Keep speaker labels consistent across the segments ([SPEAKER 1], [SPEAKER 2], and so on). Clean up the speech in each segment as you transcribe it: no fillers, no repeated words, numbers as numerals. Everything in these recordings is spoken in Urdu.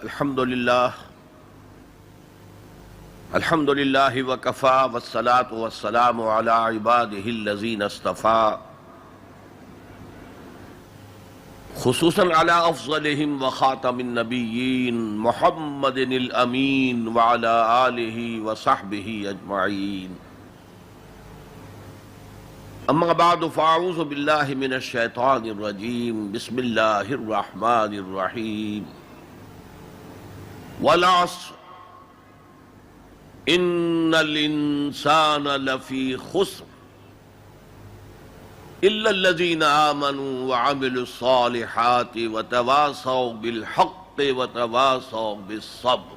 [SPEAKER 1] الحمد للہ وکفا والصلاة والسلام علی عباده الذین اصطفى خصوصا علی افضلهم وخاتم النبیین محمد الامین وعلی آلہ وصحبہ اجمعین. اما بعد فاعوذ باللہ من الشیطان الرجیم. بسم اللہ الرحمن الرحیم. والعصر ان الانسان لفی خسر الا الذین آمنوا وعملوا الصالحات وتواصوا بالحق وتواصوا بالصبر.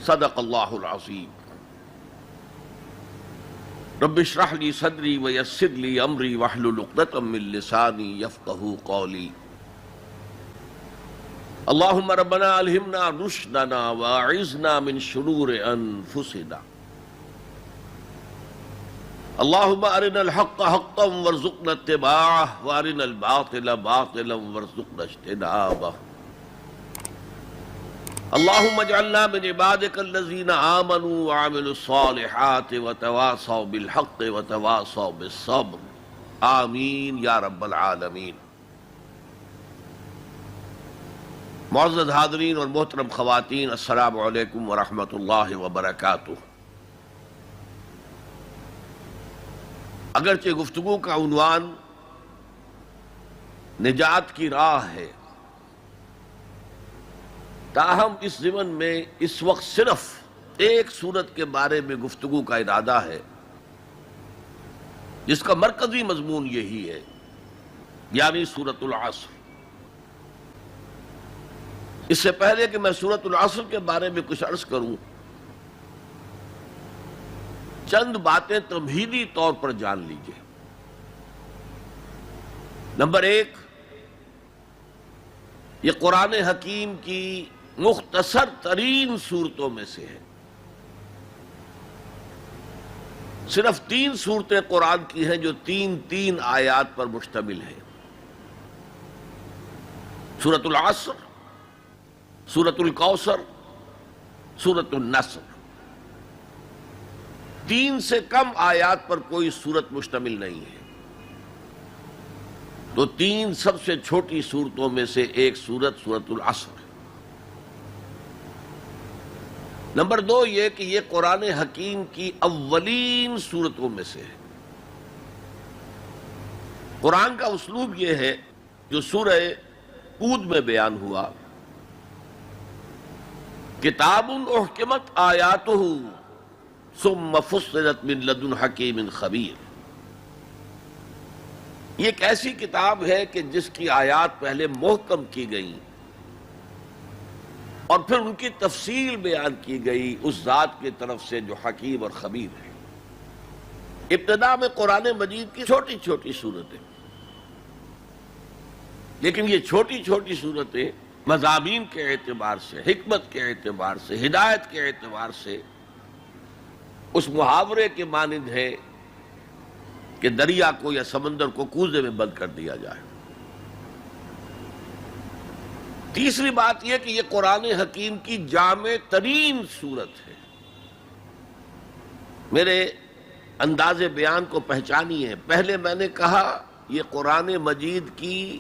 [SPEAKER 1] صدق اللہ العظیم. رب اشرح لی صدری ویسر لی امری واحلل عقدۃ من لسانی یفقہوا قولی. اللہم ربنا الہمنا رشدنا واعذنا من شرور انفسنا. اللہم ارنا الحق حقا وارزقنا اتباعہ وارنا الباطل باطلا وارزقنا اجتنابہ. اللہم اجعلنا من عبادک الذین آمنوا وعملوا الصالحات وتواصوا بالحق وتواصوا بالصبر. آمین یا رب العالمین. معزز حاضرین اور محترم خواتین، السلام علیکم ورحمۃ اللہ وبرکاتہ. اگرچہ گفتگو کا عنوان نجات کی راہ ہے، تاہم اس ضمن میں اس وقت صرف ایک سورت کے بارے میں گفتگو کا ارادہ ہے جس کا مرکزی مضمون یہی ہے، یعنی سورۃ العصر. اس سے پہلے کہ میں سورۃ العصر کے بارے میں کچھ عرض کروں، چند باتیں تمہیدی طور پر جان لیجیے. نمبر ایک، یہ قرآن حکیم کی مختصر ترین صورتوں میں سے ہے. صرف 3 صورتیں قرآن کی ہیں جو 3 آیات پر مشتمل ہیں. سورۃ العصر، سورۃ الکوثر، سورۃ النصر. 3 سے کم آیات پر کوئی سورت مشتمل نہیں ہے. تو 3 سب سے چھوٹی سورتوں میں سے ایک سورت سورۃ العصر ہے. نمبر 2 یہ کہ یہ قرآن حکیم کی اولین سورتوں میں سے ہے. قرآن کا اسلوب یہ ہے جو سورہ ہود میں بیان ہوا، کتاب احکمت آیاتہ ثم فصلت من لدن حکیم خبیر. یہ ایک ایسی کتاب ہے کہ جس کی آیات پہلے محکم کی گئیں اور پھر ان کی تفصیل بیان کی گئی اس ذات کی طرف سے جو حکیم اور خبیر ہے. ابتدا میں قرآن مجید کی چھوٹی چھوٹی صورتیں، لیکن یہ چھوٹی چھوٹی صورتیں مضامین کے اعتبار سے، حکمت کے اعتبار سے، ہدایت کے اعتبار سے اس محاورے کے مانند ہے کہ دریا کو یا سمندر کو کوزے میں بند کر دیا جائے. تیسری بات یہ کہ یہ قرآن حکیم کی جامع ترین صورت ہے. میرے انداز بیان کو پہچانیے. پہلے میں نے کہا یہ قرآن مجید کی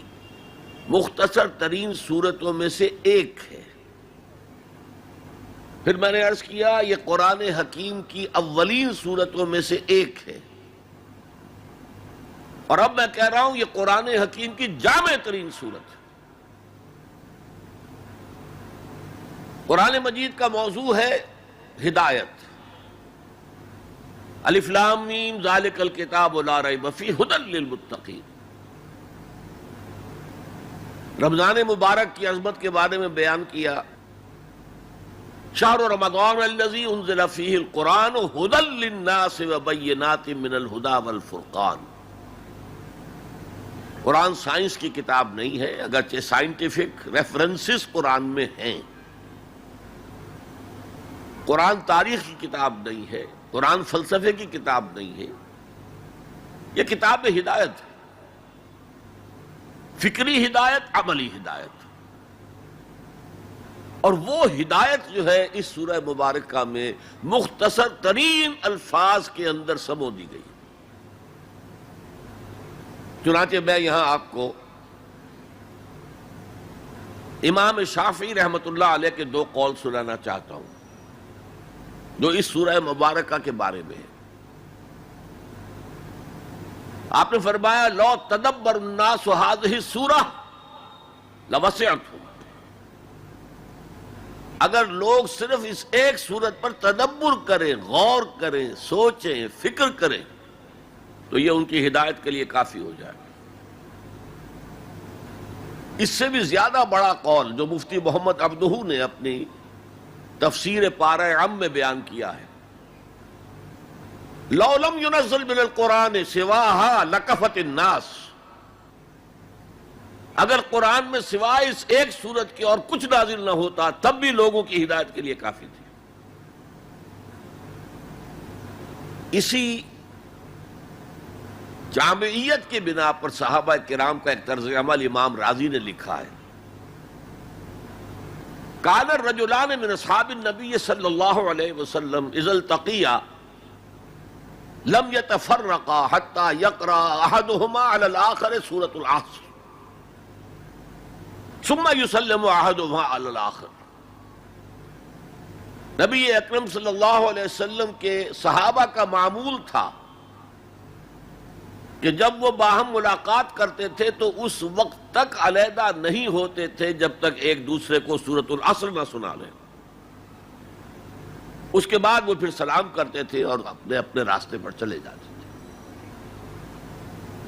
[SPEAKER 1] مختصر ترین صورتوں میں سے ایک ہے. پھر میں نے عرض کیا یہ قرآن حکیم کی اولین صورتوں میں سے ایک ہے. اور اب میں کہہ رہا ہوں یہ قرآن حکیم کی جامع ترین صورت ہے. قرآن مجید کا موضوع ہے ہدایت. الف لام میم ذالک الکتاب لا ریب فیہ ھدی للمتقین. رمضان مبارک کی عظمت کے بارے میں بیان کیا. شہر رمضان الذی انزل فیہ القرآن ھدی للناس وبینات من الھدی والفرقان. قرآن سائنس کی کتاب نہیں ہے، اگرچہ سائنٹیفک ریفرنسز قرآن میں ہیں. قرآن تاریخ کی کتاب نہیں ہے، قرآن فلسفے کی کتاب نہیں ہے. یہ کتاب ہدایت ہے، فکری ہدایت، عملی ہدایت. اور وہ ہدایت جو ہے اس سورہ مبارکہ میں مختصر ترین الفاظ کے اندر سمو دی گئی. چنانچہ میں یہاں آپ کو امام شافعی رحمۃ اللہ علیہ کے دو قول سنانا چاہتا ہوں جو اس سورہ مبارکہ کے بارے میں ہے. آپ نے فرمایا لو تدبر الناس هذه السورہ لوسعتهم، اگر لوگ صرف اس ایک سورت پر تدبر کریں، غور کریں، سوچیں، فکر کریں تو یہ ان کی ہدایت کے لیے کافی ہو جائے. اس سے بھی زیادہ بڑا قول جو مفتی محمد عبدہ نے اپنی تفسیر پارہ عم میں بیان کیا ہے، لو لم ينزل من القرآن سواها لکفت الناس، اگر قرآن میں سوائے اس ایک سورت کے اور کچھ نازل نہ ہوتا تب بھی لوگوں کی ہدایت کے لیے کافی تھی. اسی جامعیت کی بنا پر صحابہ کرام کا ایک طرز عمل امام راضی نے لکھا ہے. کان الرجلان من اصحاب النبی صلی اللہ علیہ وسلم اذا التقیا لم يتفرقا حتى يقرأ احدهما على الاخر سورة العصر ثم يسلم احدهما على الاخر. نبی اکرم صلی اللہ علیہ وسلم کے صحابہ کا معمول تھا کہ جب وہ باہم ملاقات کرتے تھے تو اس وقت تک علیحدہ نہیں ہوتے تھے جب تک ایک دوسرے کو سورۃ العصر نہ سنا لیں. اس کے بعد وہ پھر سلام کرتے تھے اور اپنے اپنے راستے پر چلے جاتے تھے.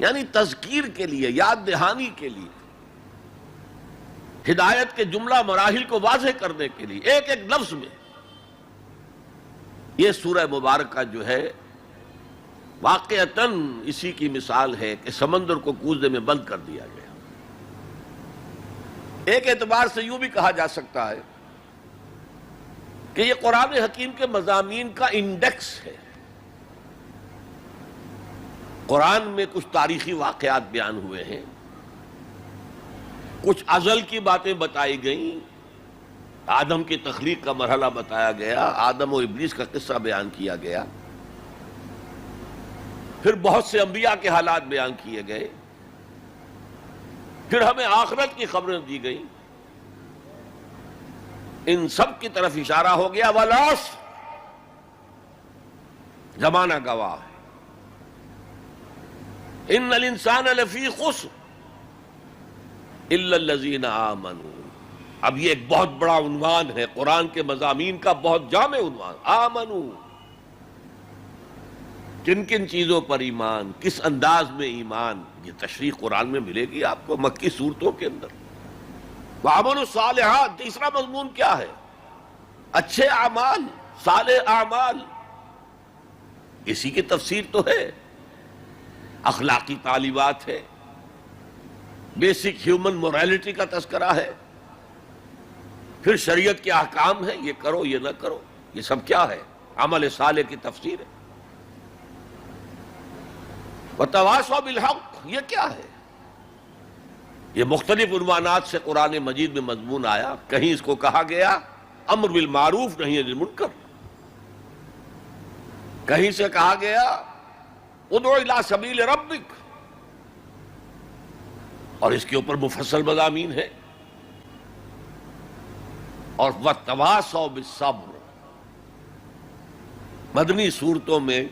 [SPEAKER 1] یعنی تذکیر کے لیے، یاد دہانی کے لیے، ہدایت کے جملہ مراحل کو واضح کرنے کے لیے ایک ایک لفظ میں یہ سورہ مبارکہ جو ہے واقعتاً اسی کی مثال ہے کہ سمندر کو کوزے میں بند کر دیا گیا. ایک اعتبار سے یوں بھی کہا جا سکتا ہے کہ یہ قرآن حکیم کے مضامین کا انڈیکس ہے. قرآن میں کچھ تاریخی واقعات بیان ہوئے ہیں، کچھ ازل کی باتیں بتائی گئیں، آدم کی تخلیق کا مرحلہ بتایا گیا، آدم و ابلیس کا قصہ بیان کیا گیا، پھر بہت سے انبیاء کے حالات بیان کیے گئے، پھر ہمیں آخرت کی خبریں دی گئیں. ان سب کی طرف اشارہ ہو گیا ولاس، زمانہ گواہ ہے. ان الانسان لفی خسر الا الذین آمنوا. اب یہ ایک بہت بڑا عنوان ہے قرآن کے مضامین کا، بہت جامع عنوان. آمنوا، کن کن چیزوں پر ایمان، کس انداز میں ایمان، یہ تشریح قرآن میں ملے گی آپ کو مکی صورتوں کے اندر. وعملوا الصالحات، تیسرا مضمون کیا ہے؟ اچھے اعمال، صالح اعمال. اسی کی تفسیر تو ہے، اخلاقی تعلیمات ہے، بیسک ہیومن موریلٹی کا تذکرہ ہے، پھر شریعت کے احکام ہیں، یہ کرو یہ نہ کرو. یہ سب کیا ہے؟ عمل صالح کی تفسیر ہے. وتواصوا بالحق، یہ کیا ہے؟ یہ مختلف عنوانات سے قرآن مجید میں مضمون آیا. کہیں اس کو کہا گیا امر بالمعروف نہی عن المنکر، کہیں سے کہا گیا ادعو الی سبیل ربک، اور اس کے اوپر مفصل مضامین ہے. اور وتواصوا بالصبر، مدنی صورتوں میں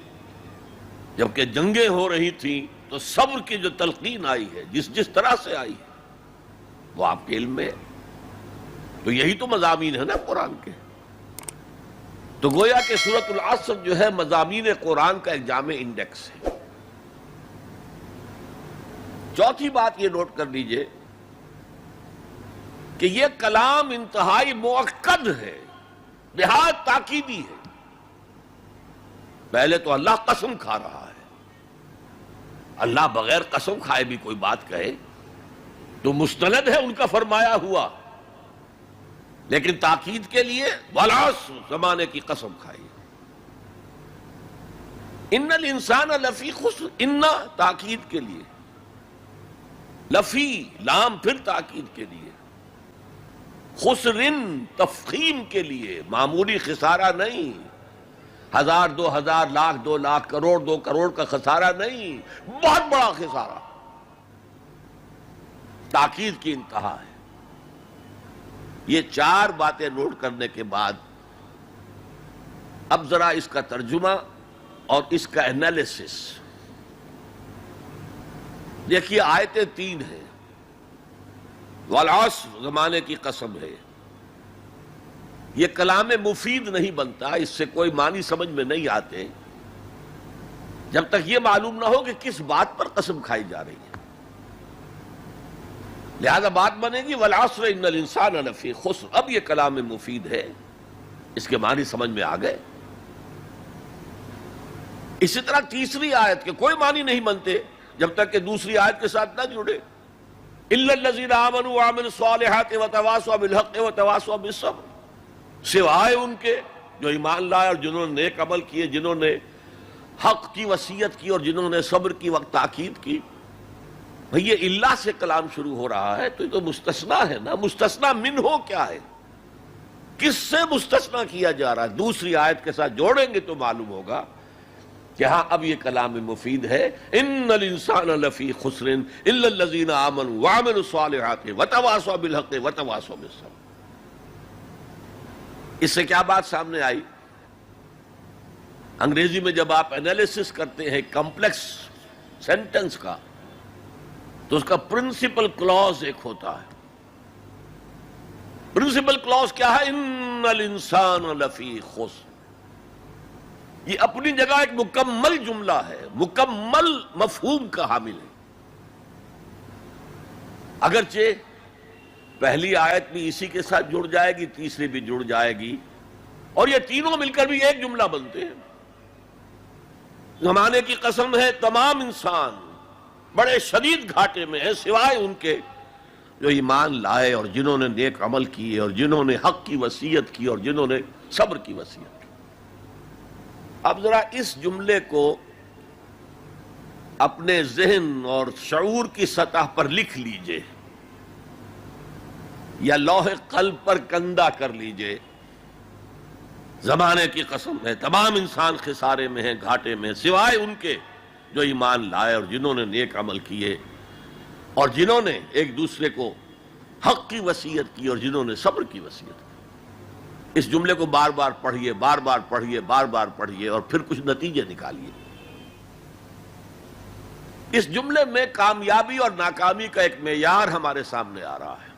[SPEAKER 1] جبکہ جنگیں ہو رہی تھیں تو صبر کی جو تلقین آئی ہے جس طرح سے آئی ہے وہ آپ کے علم میں ہے. تو یہی تو مضامین ہے نا قرآن کے. تو گویا کہ سورۃ العصر جو ہے مضامین قرآن کا ایک جامع انڈیکس ہے. چوتھی بات یہ نوٹ کر لیجئے کہ یہ کلام انتہائی مؤکد ہے، نہایت تاکیدی ہے. پہلے تو اللہ قسم کھا رہا ہے. اللہ بغیر قسم کھائے بھی کوئی بات کہے تو مستند ہے ان کا فرمایا ہوا، لیکن تاکید کے لیے ولاس، زمانے کی قسم کھائی. ان الانسان لفی خسر، ان تاکید کے لیے، لفی لام پھر تاکید کے لیے، خسرن تفخیم کے لیے، معمولی خسارہ نہیں، 1000 2000 لاکھ 2 لاکھ کروڑ 2 کروڑ کا خسارہ نہیں، بہت بڑا خسارہ، تاکید کی انتہا ہے۔ یہ 4 باتیں نوٹ کرنے کے بعد اب ذرا اس کا ترجمہ اور اس کا انالیسس دیکھیے۔ آیتیں 3 ہیں، والعصر زمانے کی قسم ہے، یہ کلام مفید نہیں بنتا، اس سے کوئی معنی سمجھ میں نہیں آتے جب تک یہ معلوم نہ ہو کہ کس بات پر قسم کھائی جا رہی ہے۔ لہذا بات بنے گی والعصر ان الانسان لفی خسر، اب یہ کلام مفید ہے، اس کے معنی سمجھ میں آ گئے۔ اسی طرح تیسری آیت کے کوئی معنی نہیں بنتے جب تک کہ دوسری آیت کے ساتھ نہ جڑے، الا الذین آمنوا وعملوا الصالحات وتواصوا بالحق وتواصوا بالصبر، سوائے ان کے جو ایمان لائے اور جنہوں نے نیک عمل کیے، جنہوں نے حق کی وصیت کی اور جنہوں نے صبر کی وقت تاکید کی۔ بھئی یہ اللہ سے کلام شروع ہو رہا ہے تو یہ تو مستثنا ہے نا، مستثنا من ہو کیا ہے، کس سے مستثنا کیا جا رہا ہے؟ دوسری آیت کے ساتھ جوڑیں گے تو معلوم ہوگا کہ ہاں اب یہ کلام مفید ہے۔ ان الانسان لفی خسر الا الذین آمنوا وعملوا الصالحات وتواصوا بالحق وتواصوا بالصبر۔ اس سے کیا بات سامنے آئی؟ انگریزی میں جب آپ انالیسس کرتے ہیں کمپلیکس سینٹنس کا تو اس کا پرنسپل کلوز ایک ہوتا ہے۔ پرنسپل کلوز کیا ہے؟ ان الانسان لفی خسر۔ یہ اپنی جگہ ایک مکمل جملہ ہے، مکمل مفہوم کا حامل ہے، اگرچہ پہلی آیت بھی اسی کے ساتھ جڑ جائے گی، تیسری بھی جڑ جائے گی، اور یہ تینوں مل کر بھی ایک جملہ بنتے ہیں۔ زمانے کی قسم ہے تمام انسان بڑے شدید گھاٹے میں ہیں سوائے ان کے جو ایمان لائے اور جنہوں نے نیک عمل کیے اور جنہوں نے حق کی وصیت کی اور جنہوں نے صبر کی وصیت کی۔ اب ذرا اس جملے کو اپنے ذہن اور شعور کی سطح پر لکھ لیجئے یا لوح قلب پر کندہ کر لیجئے۔ زمانے کی قسم ہے تمام انسان خسارے میں ہیں، گھاٹے میں ہیں، سوائے ان کے جو ایمان لائے اور جنہوں نے نیک عمل کیے اور جنہوں نے ایک دوسرے کو حق کی وصیت کی اور جنہوں نے صبر کی وصیت کی۔ اس جملے کو بار بار پڑھیے، بار بار پڑھیے، بار بار پڑھیے اور پھر کچھ نتیجے نکالیے۔ اس جملے میں کامیابی اور ناکامی کا ایک معیار ہمارے سامنے آ رہا ہے۔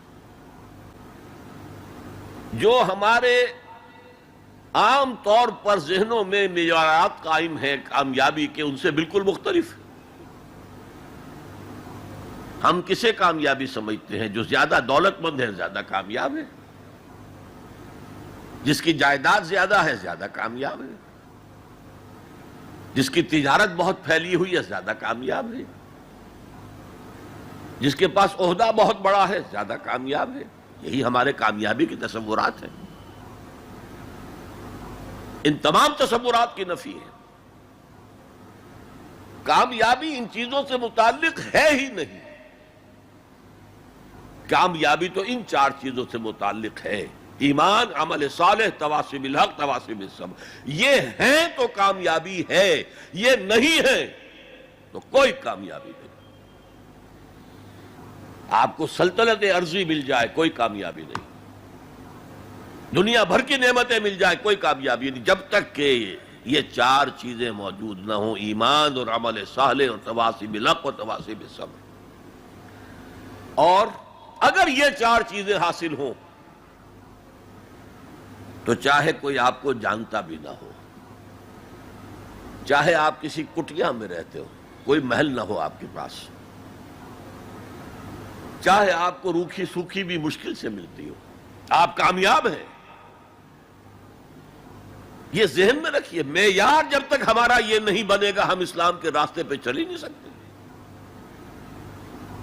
[SPEAKER 1] جو ہمارے عام طور پر ذہنوں میں معیارات قائم ہیں کامیابی کے، ان سے بالکل مختلف ہے۔ ہم کسے کامیابی سمجھتے ہیں؟ جو زیادہ دولت مند ہے زیادہ کامیاب ہے، جس کی جائیداد زیادہ ہے زیادہ کامیاب ہے، جس کی تجارت بہت پھیلی ہوئی ہے زیادہ کامیاب ہے، جس کے پاس عہدہ بہت بڑا ہے زیادہ کامیاب ہے۔ یہی ہمارے کامیابی کے تصورات ہیں۔ ان تمام تصورات کی نفی ہے۔ کامیابی ان چیزوں سے متعلق ہے ہی نہیں۔ کامیابی تو ان 4 چیزوں سے متعلق ہے: ایمان، عمل صالح، تواصی بالحق، تواصی بالصبر۔ یہ ہیں تو کامیابی ہے، یہ نہیں ہے تو کوئی کامیابی نہیں۔ آپ کو سلطنت عرضی مل جائے کوئی کامیابی نہیں، دنیا بھر کی نعمتیں مل جائے کوئی کامیابی نہیں، جب تک کہ یہ 4 چیزیں موجود نہ ہوں: ایمان اور عمل صالح اور تواصی بالحق اور تواصی بالصبر۔ اور اگر یہ 4 چیزیں حاصل ہوں تو چاہے کوئی آپ کو جانتا بھی نہ ہو، چاہے آپ کسی کٹیا میں رہتے ہو، کوئی محل نہ ہو آپ کے پاس، چاہے آپ کو روکھی سوکھی بھی مشکل سے ملتی ہو، آپ کامیاب ہیں۔ یہ ذہن میں رکھیے، معیار جب تک ہمارا یہ نہیں بنے گا ہم اسلام کے راستے پہ چل ہی نہیں سکتے۔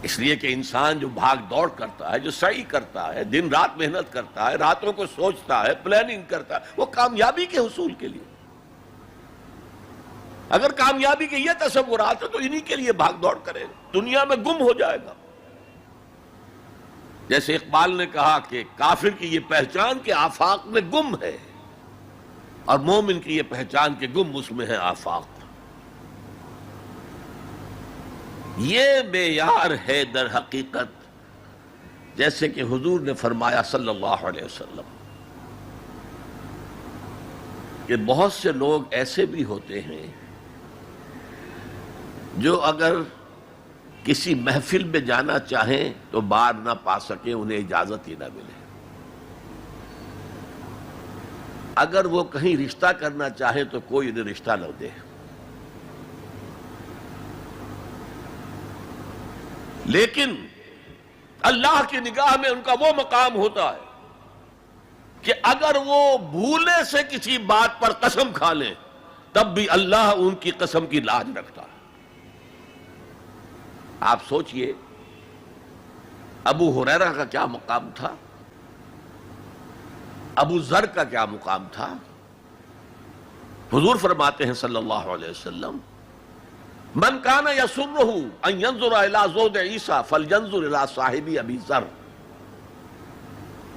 [SPEAKER 1] اس لیے کہ انسان جو بھاگ دوڑ کرتا ہے، جو سعی کرتا ہے، دن رات محنت کرتا ہے، راتوں کو سوچتا ہے، پلاننگ کرتا ہے، وہ کامیابی کے حصول کے لیے۔ اگر کامیابی کے یہ تصورات ہیں تو انہی کے لیے بھاگ دوڑ کرے، دنیا میں گم ہو جائے گا۔ جیسے اقبال نے کہا کہ کافر کی یہ پہچان کہ آفاق میں گم ہے، اور مومن کی یہ پہچان کہ گم اس میں ہے آفاق۔ یہ معیار ہے در حقیقت، جیسے کہ حضور نے فرمایا صلی اللہ علیہ وسلم کہ بہت سے لوگ ایسے بھی ہوتے ہیں جو اگر کسی محفل میں جانا چاہیں تو باہر نہ پا سکیں، انہیں اجازت ہی نہ ملے۔ اگر وہ کہیں رشتہ کرنا چاہیں تو کوئی انہیں رشتہ نہ دے۔ لیکن اللہ کی نگاہ میں ان کا وہ مقام ہوتا ہے کہ اگر وہ بھولے سے کسی بات پر قسم کھا لیں تب بھی اللہ ان کی قسم کی لاج رکھتا ہے۔ آپ سوچئے ابو ہریرہ کا کیا مقام تھا، ابو ذر کا کیا مقام تھا۔ حضور فرماتے ہیں صلی اللہ علیہ وسلم من کان یسرہ ان ینظر الی زہد عیسیٰ فلینظر الی صاحب ابی ذر،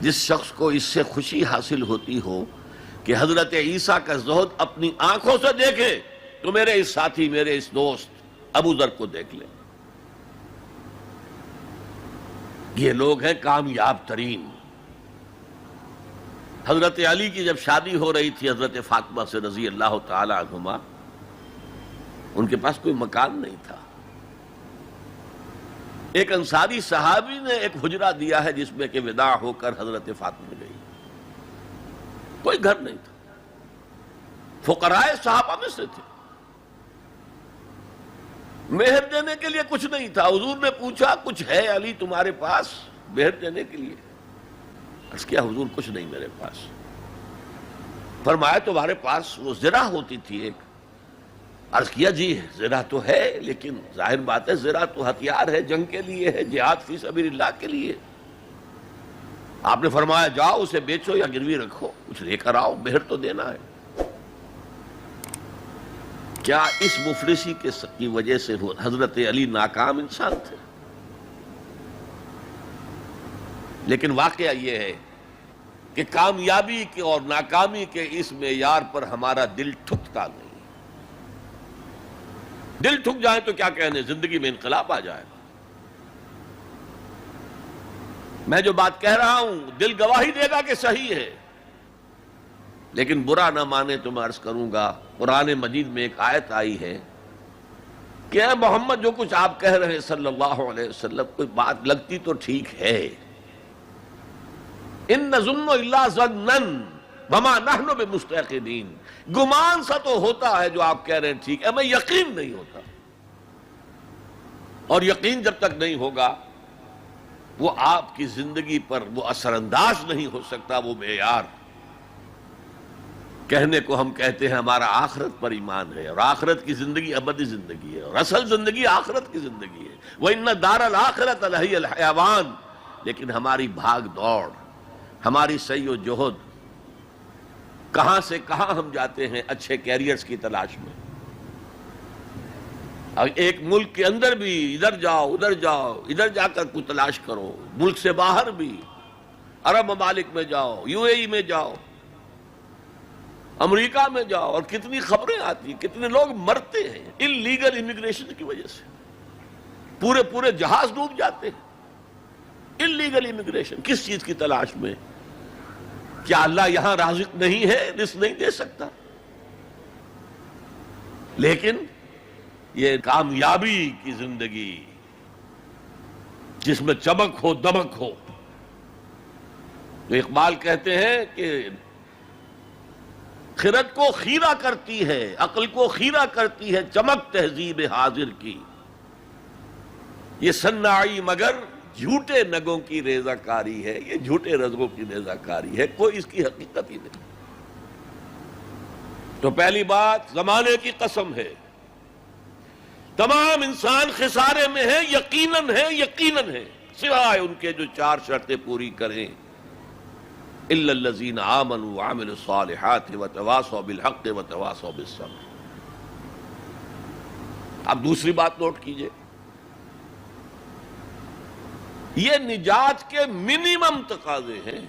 [SPEAKER 1] جس شخص کو اس سے خوشی حاصل ہوتی ہو کہ حضرت عیسیٰ کا زہد اپنی آنکھوں سے دیکھے تو میرے اس ساتھی، میرے اس دوست ابو ذر کو دیکھ لے۔ یہ لوگ ہیں کامیاب ترین۔ حضرت علی کی جب شادی ہو رہی تھی حضرت فاطمہ سے رضی اللہ تعالی عنہما، ان کے پاس کوئی مکان نہیں تھا۔ ایک انصاری صحابی نے ایک حجرہ دیا ہے جس میں کہ وداع ہو کر حضرت فاطمہ گئی، کوئی گھر نہیں تھا، فقراء صحابہ میں سے تھے، مہر دینے کے لیے کچھ نہیں تھا۔ حضور نے پوچھا کچھ ہے علی تمہارے پاس مہر دینے کے لیے؟ عرض کیا حضور کچھ نہیں میرے پاس۔ فرمایا تمہارے پاس وہ زرہ ہوتی تھی ایک؟ عرض کیا جی زرہ تو ہے، لیکن ظاہر بات ہے زرہ تو ہتھیار ہے، جنگ کے لیے ہے، جہاد فی سبیل اللہ کے لیے۔ آپ نے فرمایا جاؤ اسے بیچو یا گروی رکھو، کچھ لے کر آؤ، مہر تو دینا ہے۔ کیا اس مفلسی کی وجہ سے حضرت علی ناکام انسان تھے؟ لیکن واقعہ یہ ہے کہ کامیابی کے اور ناکامی کے اس معیار پر ہمارا دل ٹھکتا نہیں۔ دل ٹھک جائے تو کیا کہنے، زندگی میں انقلاب آ جائے۔ میں جو بات کہہ رہا ہوں دل گواہی دے گا کہ صحیح ہے، لیکن برا نہ مانے تو میں عرض کروں گا، قرآن مجید میں ایک آیت آئی ہے کہ اے محمد جو کچھ آپ کہہ رہے ہیں صلی اللہ علیہ وسلم، کوئی بات لگتی تو ٹھیک ہے، ان نظن الا ظنا وما نحن بمستيقنين، گمان سا تو ہوتا ہے جو آپ کہہ رہے ہیں ٹھیک ہے، ہمیں یقین نہیں ہوتا، اور یقین جب تک نہیں ہوگا وہ آپ کی زندگی پر وہ اثر انداز نہیں ہو سکتا، وہ معیار۔ کہنے کو ہم کہتے ہیں ہمارا آخرت پر ایمان ہے، اور آخرت کی زندگی ابدی زندگی ہے، اور اصل زندگی آخرت کی زندگی ہے، وَإِنَّ دَارَ الْآخِرَةَ لَهِيَ الْحَيَوَانُ، لیکن ہماری بھاگ دوڑ، ہماری سعی و جہد، کہاں سے کہاں ہم جاتے ہیں اچھے کیریئرز کی تلاش میں، اور ایک ملک کے اندر بھی ادھر جاؤ ادھر جاؤ، ادھر جا کر کوئی تلاش کرو، ملک سے باہر بھی عرب ممالک میں جاؤ، یو اے ای میں جاؤ، امریکہ میں جاؤ، اور کتنی خبریں آتی ہیں، کتنے لوگ مرتے ہیں انلیگل امیگریشن کی وجہ سے، پورے جہاز ڈوب جاتے ہیں، انلیگل امیگریشن، کس چیز کی تلاش میں؟ کیا اللہ یہاں رازق نہیں ہے، رزق نہیں دے سکتا؟ لیکن یہ کامیابی کی زندگی جس میں چمک ہو دمک ہو، جو اقبال کہتے ہیں کہ خرد کو خیرہ کرتی ہے، عقل کو خیرہ کرتی ہے چمک تہذیب حاضر کی، یہ صناعی مگر جھوٹے نگوں کی ریزہ کاری ہے، یہ جھوٹے رزقوں کی ریزہ کاری ہے، کوئی اس کی حقیقت ہی نہیں۔ تو پہلی بات زمانے کی قسم ہے، تمام انسان خسارے میں ہے، یقیناً ہے، سوائے ان کے جو 4 شرطیں پوری کریں، الا الذین آمنوا وعملوا الصالحات وتواصوا بالحق وتواصوا بالصبر۔ اب دوسری بات نوٹ کیجئے، یہ نجات کے منیمم تقاضے ہیں۔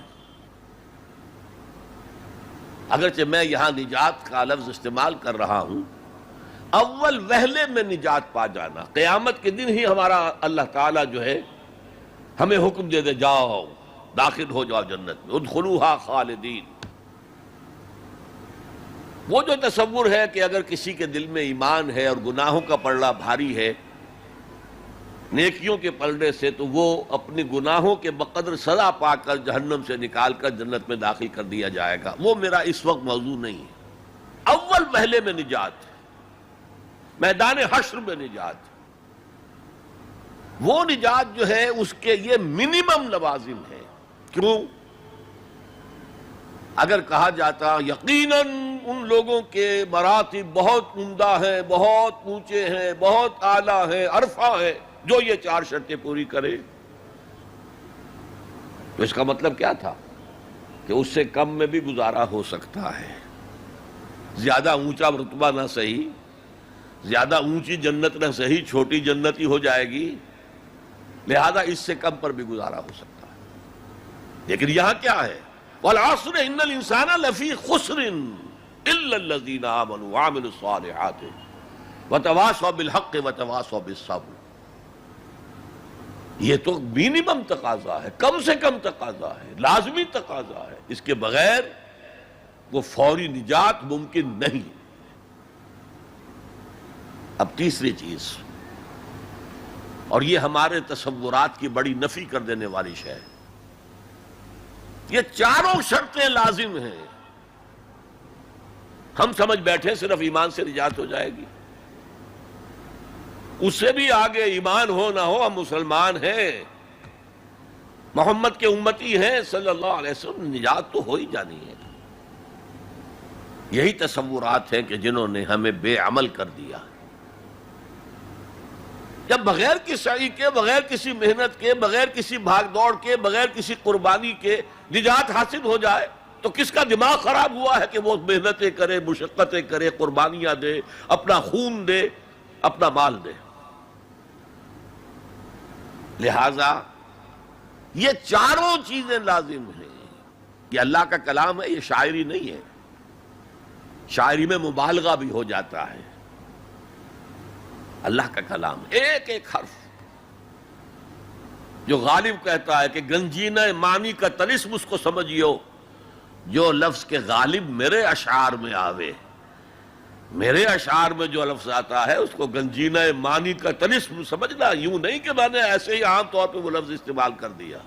[SPEAKER 1] اگرچہ میں یہاں نجات کا لفظ استعمال کر رہا ہوں، اول وہلے میں نجات پا جانا، قیامت کے دن ہی ہمارا اللہ تعالیٰ جو ہے ہمیں حکم دے جاؤ داخل ہو جاؤ جنت میں، ادخلوہا خالدین۔ وہ جو تصور ہے کہ اگر کسی کے دل میں ایمان ہے اور گناہوں کا پلڑا بھاری ہے نیکیوں کے پلڑے سے، تو وہ اپنے گناہوں کے بقدر سزا پا کر جہنم سے نکال کر جنت میں داخل کر دیا جائے گا، وہ میرا اس وقت موضوع نہیں ہے۔ اول پہلے میں نجات، میدان حشر میں نجات، وہ نجات جو ہے اس کے یہ منیمم لوازم ہے۔ کیوں؟ اگر کہا جاتا یقیناً ان لوگوں کے مراتب بہت عمدہ ہیں، بہت اونچے ہیں، بہت اعلیٰ ہیں، عرفہ ہیں، جو یہ چار شرطیں پوری کرے، تو اس کا مطلب کیا تھا کہ اس سے کم میں بھی گزارا ہو سکتا ہے۔ زیادہ اونچا رتبہ نہ صحیح، زیادہ اونچی جنت نہ صحیح، چھوٹی جنت ہی ہو جائے گی، لہذا اس سے کم پر بھی گزارا ہو سکتا ہے۔ لیکن یہاں کیا ہے؟ والعصر ان الانسان لفی خسر الا الذین آمنوا وعملوا الصالحات وتواصوا بالحق وتواصوا بالصبر۔ یہ تو منیمم تقاضا ہے، کم سے کم تقاضا ہے، لازمی تقاضا ہے، اس کے بغیر وہ فوری نجات ممکن نہیں۔ اب تیسری چیز، اور یہ ہمارے تصورات کی بڑی نفی کر دینے والی شے ہے، یہ چاروں شرطیں لازم ہیں۔ ہم سمجھ بیٹھے صرف ایمان سے نجات ہو جائے گی، اس سے بھی آگے ایمان ہو نہ ہو ہم مسلمان ہیں، محمد کے امتی ہیں صلی اللہ علیہ وسلم، نجات تو ہو ہی جانی ہے۔ یہی تصورات ہیں کہ جنہوں نے ہمیں بے عمل کر دیا۔ جب بغیر کسی سعی کے، بغیر کسی محنت کے، بغیر کسی بھاگ دوڑ کے، بغیر کسی قربانی کے نجات حاصل ہو جائے تو کس کا دماغ خراب ہوا ہے کہ وہ محنتیں کرے، مشقتیں کرے، قربانیاں دے، اپنا خون دے، اپنا مال دے۔ لہذا یہ چاروں چیزیں لازم ہیں۔ یہ اللہ کا کلام ہے، یہ شاعری نہیں ہے، شاعری میں مبالغہ بھی ہو جاتا ہے۔ اللہ کا کلام ایک ایک حرف، جو غالب کہتا ہے کہ گنجینہ معنی کا طلسم اس کو سمجھیو، جو لفظ کے غالب میرے اشعار میں آوے، میرے اشعار میں جو لفظ آتا ہے اس کو گنجینہ معنی کا طلسم سمجھنا، یوں نہیں کہ میں نے ایسے ہی عام طور پہ وہ لفظ استعمال کر دیا۔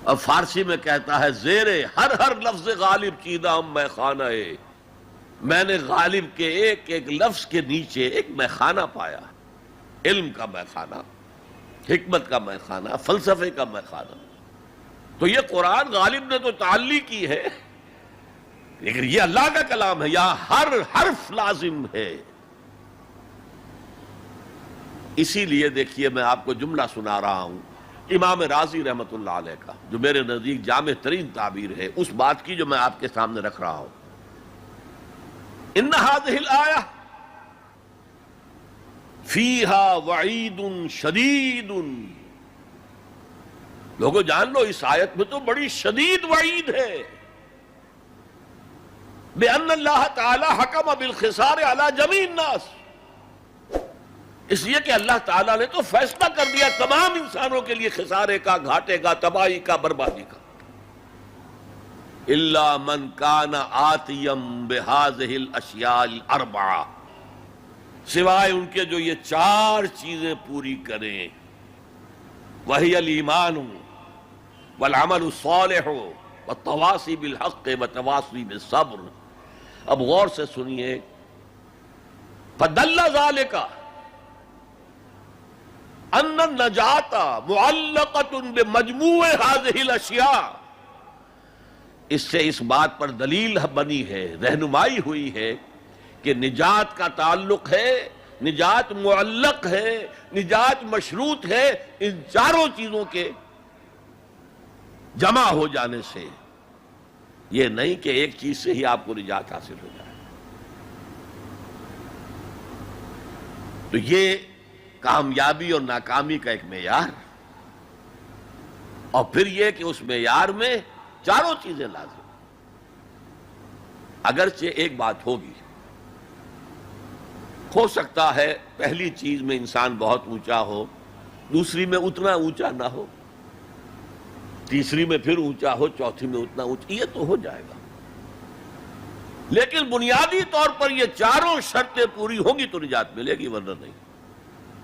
[SPEAKER 1] اور فارسی میں کہتا ہے زیر ہر لفظ غالب چیدہ ہم میں خانہ ہے، میں نے غالب کے ایک ایک لفظ کے نیچے ایک میخانہ پایا، علم کا میخانہ، حکمت کا میخانہ، فلسفے کا میخانہ۔ تو یہ قرآن غالب نے تو تعلی کی ہے، لیکن یہ اللہ کا کلام ہے، یہاں ہر حرف لازم ہے۔ اسی لیے دیکھیے میں آپ کو جملہ سنا رہا ہوں امام رازی رحمت اللہ علیہ کا، جو میرے نزدیک جامع ترین تعبیر ہے اس بات کی جو میں آپ کے سامنے رکھ رہا ہوں۔ ان هذه الآیہ فیہا وعید شدید، لوگوں جان لو اس آیت میں تو بڑی شدید وعید ہے، بأن اللہ تعالی حکم بالخسار علی جمیع الناس، اس لیے کہ اللہ تعالیٰ نے تو فیصلہ کر دیا تمام انسانوں کے لیے خسارے کا، گھاٹے کا، تباہی کا، بربادی کا۔ الا من کان آتیا بہذہ الاشیاء الاربعہ، سوائے ان کے جو یہ چار چیزیں پوری کریں، وہی الایمان والعمل الصالح والتواصی بالحق والتواصی بالصبر۔ اب غور سے سنیے، فدل ذالک ان النجات معلقۃ بمجموع هذه الاشیاء، اس سے اس بات پر دلیل بنی ہے، رہنمائی ہوئی ہے کہ نجات کا تعلق ہے، نجات معلق ہے، نجات مشروط ہے ان چاروں چیزوں کے جمع ہو جانے سے، یہ نہیں کہ ایک چیز سے ہی آپ کو نجات حاصل ہو جائے۔ تو یہ کامیابی اور ناکامی کا ایک معیار اور پھر یہ کہ اس معیار میں چاروں چیزیں لازم. اگرچہ ایک بات ہوگی، ہو سکتا ہے پہلی چیز میں انسان بہت اونچا ہو، دوسری میں اتنا اونچا نہ ہو، تیسری میں پھر اونچا ہو، چوتھی میں اتنا اونچا، یہ تو ہو جائے گا. لیکن بنیادی طور پر یہ چاروں شرطیں پوری ہوں گی تو نجات ملے گی، ورنہ نہیں.